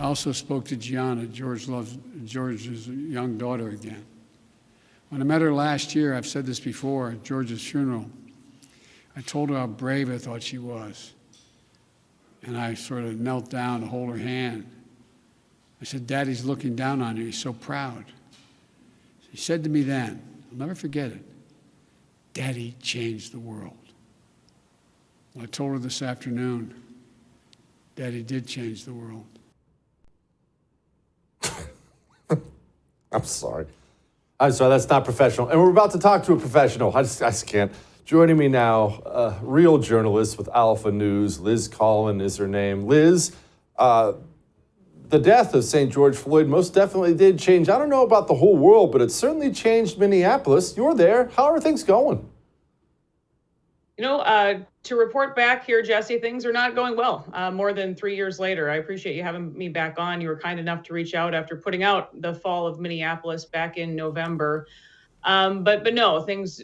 also spoke to Gianna, George's young daughter, again. When I met her last year, I've said this before, at George's funeral, I told her how brave I thought she was. And I sort of knelt down to hold her hand. I said, Daddy's looking down on you, he's so proud. She said to me then, I'll never forget it, Daddy changed the world. Well, I told her this afternoon, Daddy did change the world. I'm sorry. I'm sorry, that's not professional. And we're about to talk to a professional. I just can't. Joining me now, a real journalist with Alpha News, Liz Collin is her name. Liz, the death of St. George Floyd most definitely did change. I don't know about the whole world, but it certainly changed Minneapolis. You're there. How are things going? You know, to report back here, Jesse, things are not going well. More than 3 years later, I appreciate you having me back on. You were kind enough to reach out after putting out the fall of Minneapolis back in November. But no, things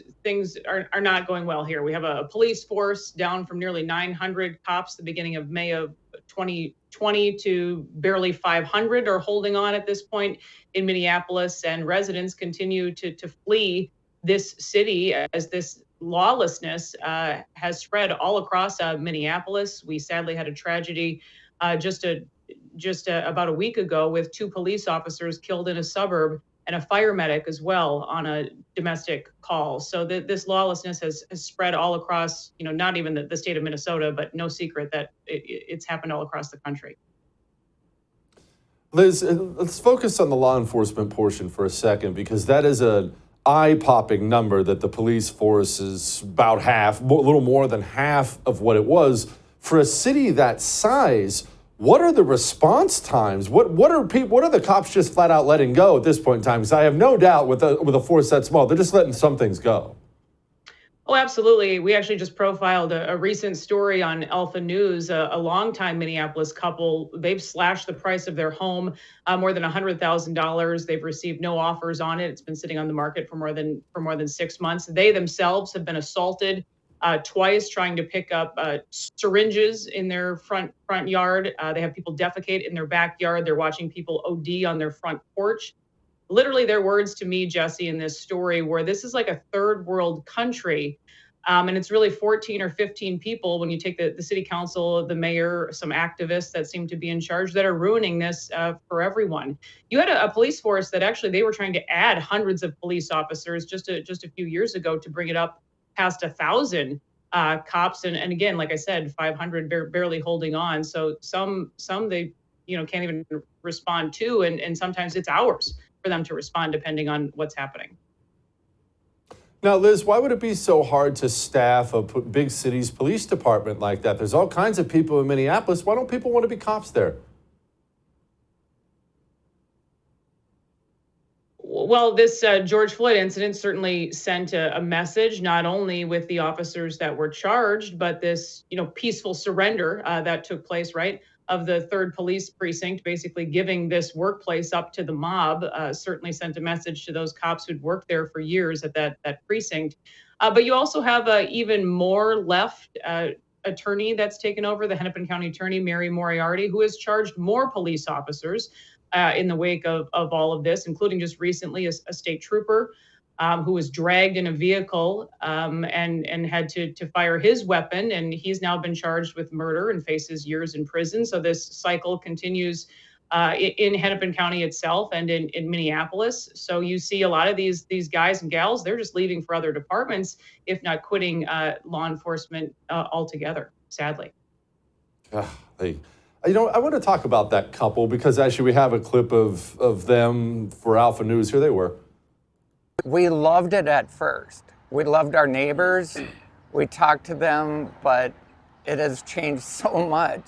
are not going well here. We have a police force down from nearly 900 cops the beginning of May of 2020 to barely 500 are holding on at this point in Minneapolis, and residents continue to flee this city as this lawlessness has spread all across Minneapolis. We sadly had a tragedy just about a week ago with 2 police officers killed in a suburb and a fire medic as well on a domestic call. So this lawlessness has spread all across, you know, not even the state of Minnesota, but no secret that it's happened all across the country. Liz, let's focus on the law enforcement portion for a second, because that is an eye-popping number that the police force is about half, a little more than half of what it was. For a city that size, what are the response times? What are the cops just flat out letting go at this point in time? Because I have no doubt with a force that small, they're just letting some things go. Oh, absolutely. We actually just profiled a recent story on Alpha News, a longtime Minneapolis couple. They've slashed the price of their home more than $100,000. They've received no offers on it. It's been sitting on the market for more than 6 months. They themselves have been assaulted twice trying to pick up syringes in their front yard. They have people defecate in their backyard. They're watching people OD on their front porch. Literally, their words to me, Jesse, in this story were, this is like a third world country. And it's really 14 or 15 people, when you take the city council, the mayor, some activists that seem to be in charge, that are ruining this for everyone. You had a police force that actually they were trying to add hundreds of police officers just a few years ago to bring it up past 1,000 cops. And again, like I said, 500 barely holding on. So some they can't even respond to, and sometimes it's hours for them to respond depending on what's happening. Now, Liz, why would it be so hard to staff a big city's police department like that? There's all kinds of people in Minneapolis. Why don't people want to be cops there? Well, this George Floyd incident certainly sent a message, not only with the officers that were charged, but this, peaceful surrender that took place, right, of the 3rd Police Precinct, basically giving this workplace up to the mob, certainly sent a message to those cops who'd worked there for years at that precinct. But you also have a even more left attorney that's taken over, the Hennepin County Attorney, Mary Moriarty, who has charged more police officers in the wake of all of this, including just recently a state trooper who was dragged in a vehicle and had to fire his weapon. And he's now been charged with murder and faces years in prison. So this cycle continues in Hennepin County itself and in Minneapolis. So you see a lot of these guys and gals, they're just leaving for other departments, if not quitting law enforcement altogether, sadly. I want to talk about that couple, because actually we have a clip of them for Alpha News. Here they were. We loved it at first. We loved our neighbors. We talked to them, but it has changed so much.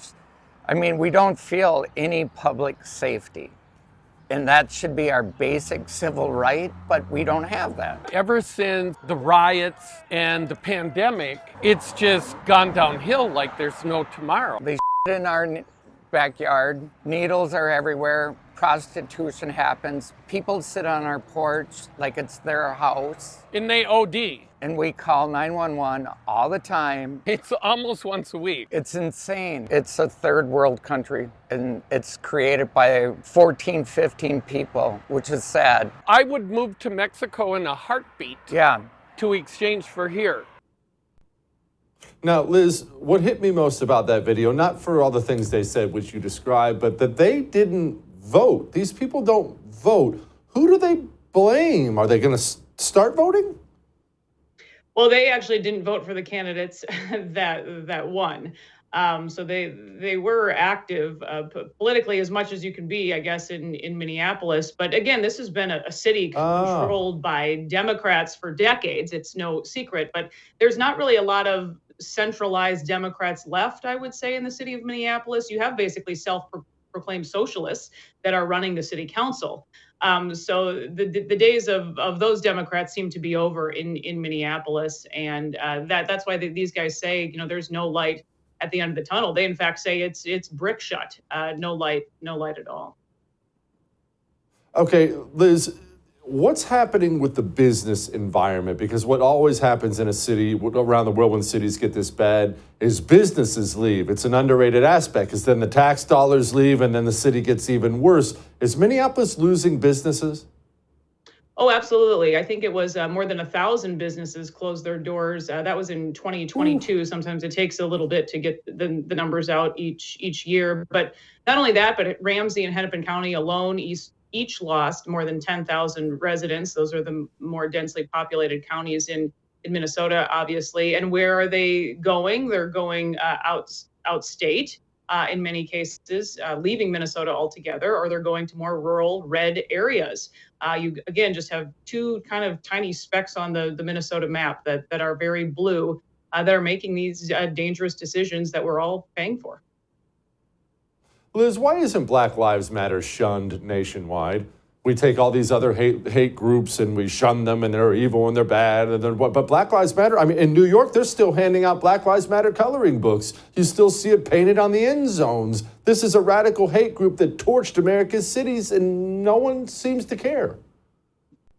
I mean, we don't feel any public safety, and that should be our basic civil right, but we don't have that. Ever since the riots and the pandemic, it's just gone downhill like there's no tomorrow. They in our backyard, needles are everywhere, Prostitution happens. People sit on our porch like it's their house. And they OD. And we call 911 all the time. It's almost once a week. It's insane. It's a third world country, and it's created by 14, 15 people, which is sad. I would move to Mexico in a heartbeat. Yeah. To exchange for here. Now, Liz, what hit me most about that video, not for all the things they said, which you described, but that they didn't vote. These people don't vote. Who do they blame? Are they going to start voting? Well, they actually didn't vote for the candidates that won. So they were active politically as much as you can be, I guess, in Minneapolis. But again, this has been a city controlled by Democrats for decades. It's no secret. But there's not really a lot of centralized Democrats left, I would say, in the city of Minneapolis. You have basically self-proclaimed socialists that are running the city council. So the days of those Democrats seem to be over in Minneapolis, and that's why these guys say, there's no light at the end of the tunnel. They in fact say it's brick shut, no light at all. Okay, Liz, what's happening with the business environment? Because what always happens in a city around the world when cities get this bad is businesses leave. It's an underrated aspect because then the tax dollars leave and then the city gets even worse. Is Minneapolis losing businesses? Oh, absolutely. I think it was more than 1,000 businesses closed their doors. That was in 2022. Ooh. Sometimes it takes a little bit to get the numbers out each year. But not only that, but Ramsey and Hennepin County alone each lost more than 10,000 residents. Those are the more densely populated counties in Minnesota, obviously. And where are they going? They're going outstate. In many cases, leaving Minnesota altogether, or they're going to more rural red areas. You, again, just have two kind of tiny specks on the Minnesota map that are very blue, that are making these dangerous decisions that we're all paying for. Liz, why isn't Black Lives Matter shunned nationwide? We take all these other hate groups and we shun them and they're evil and they're bad. But Black Lives Matter, I mean, in New York, they're still handing out Black Lives Matter coloring books. You still see it painted on the end zones. This is a radical hate group that torched America's cities and no one seems to care.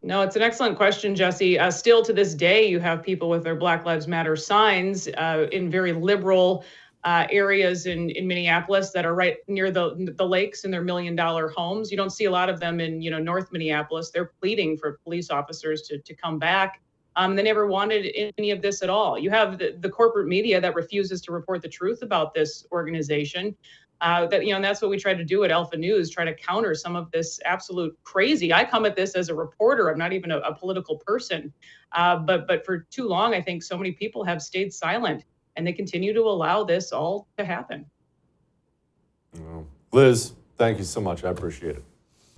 No, it's an excellent question, Jesse. Still to this day, you have people with their Black Lives Matter signs in very liberal areas in Minneapolis that are right near the lakes in their $1 million homes. You don't see a lot of them in North Minneapolis. They're pleading for police officers to come back. They never wanted any of this at all. You have the corporate media that refuses to report the truth about this organization. And that's what we try to do at Alpha News, try to counter some of this absolute crazy. I come at this as a reporter. I'm not even a political person. But for too long, I think so many people have stayed silent. And they continue to allow this all to happen. Liz, thank you so much. I appreciate it.